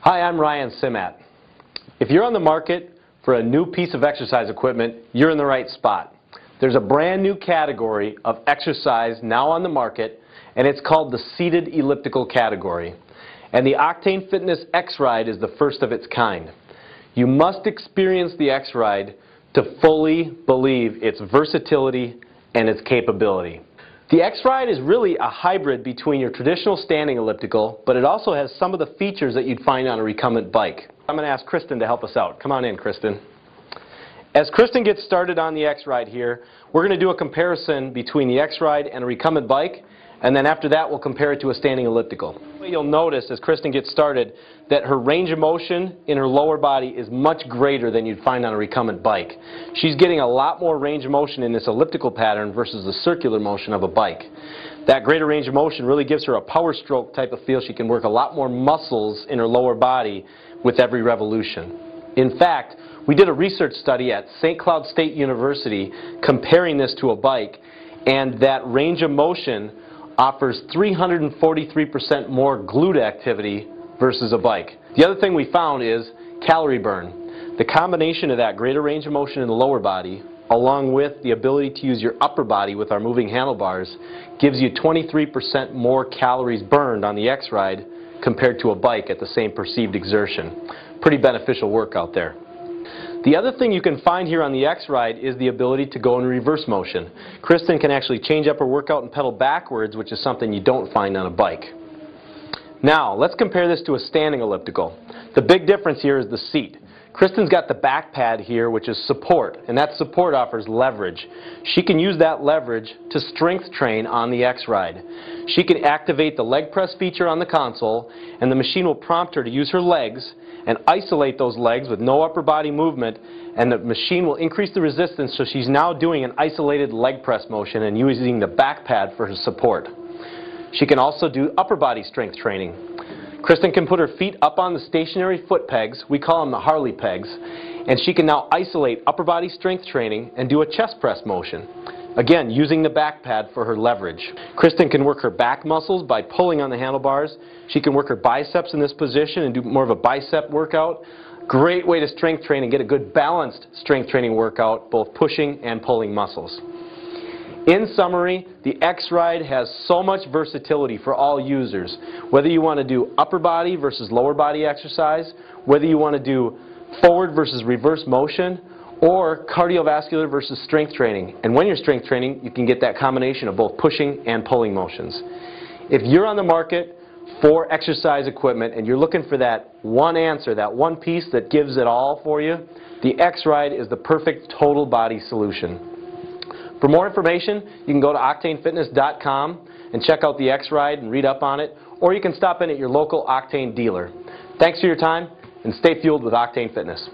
Hi, I'm Simat. If you're on the market for a new piece of exercise equipment, you're in the right spot. There's a brand new category of exercise now on the market, and it's called the seated elliptical category. And the Octane Fitness X-Ride is the first of its kind. You must experience the X-Ride to fully believe its versatility and its capability. The X-Ride is really a hybrid between your traditional standing elliptical, but it also has some of the features that you'd find on a recumbent bike. I'm going to ask Kristen to help us out. Come on in, Kristen. As Kristen gets started on the X-Ride here, we're going to do a comparison between the X-Ride and a recumbent bike, and then after that we'll compare it to a standing elliptical. You'll notice as Kristen gets started that her range of motion in her lower body is much greater than you'd find on a recumbent bike. She's getting a lot more range of motion in this elliptical pattern versus the circular motion of a bike. That greater range of motion really gives her a power stroke type of feel. She can work a lot more muscles in her lower body with every revolution. In fact, we did a research study at St. Cloud State University comparing this to a bike, and that range of motion offers 343% more glute activity versus a bike. The other thing we found is calorie burn. The combination of that greater range of motion in the lower body along with the ability to use your upper body with our moving handlebars gives you 23% more calories burned on the X-Ride compared to a bike at the same perceived exertion. Pretty beneficial workout there. The other thing you can find here on the X-Ride is the ability to go in reverse motion. Kristen can actually change up her workout and pedal backwards, which is something you don't find on a bike. Now, let's compare this to a standing elliptical. The big difference here is the seat. Kristen's got the back pad here, which is support, and that support offers leverage. She can use that leverage to strength train on the X-Ride. She can activate the leg press feature on the console, and the machine will prompt her to use her legs and isolate those legs with no upper body movement, and the machine will increase the resistance, so she's now doing an isolated leg press motion and using the back pad for her support. She can also do upper body strength training. Kristen can put her feet up on the stationary foot pegs, we call them the Harley pegs, and she can now isolate upper body strength training and do a chest press motion. Again, using the back pad for her leverage. Kristen can work her back muscles by pulling on the handlebars. She can work her biceps in this position and do more of a bicep workout. Great way to strength train and get a good balanced strength training workout, both pushing and pulling muscles. In summary, the X-Ride has so much versatility for all users. Whether you want to do upper body versus lower body exercise, whether you want to do forward versus reverse motion, or cardiovascular versus strength training. And when you're strength training, you can get that combination of both pushing and pulling motions. If you're on the market for exercise equipment and you're looking for that one answer, that one piece that gives it all for you, the X-Ride is the perfect total body solution. For more information, you can go to octanefitness.com and check out the X-Ride and read up on it, or you can stop in at your local Octane dealer. Thanks for your time, and stay fueled with Octane Fitness.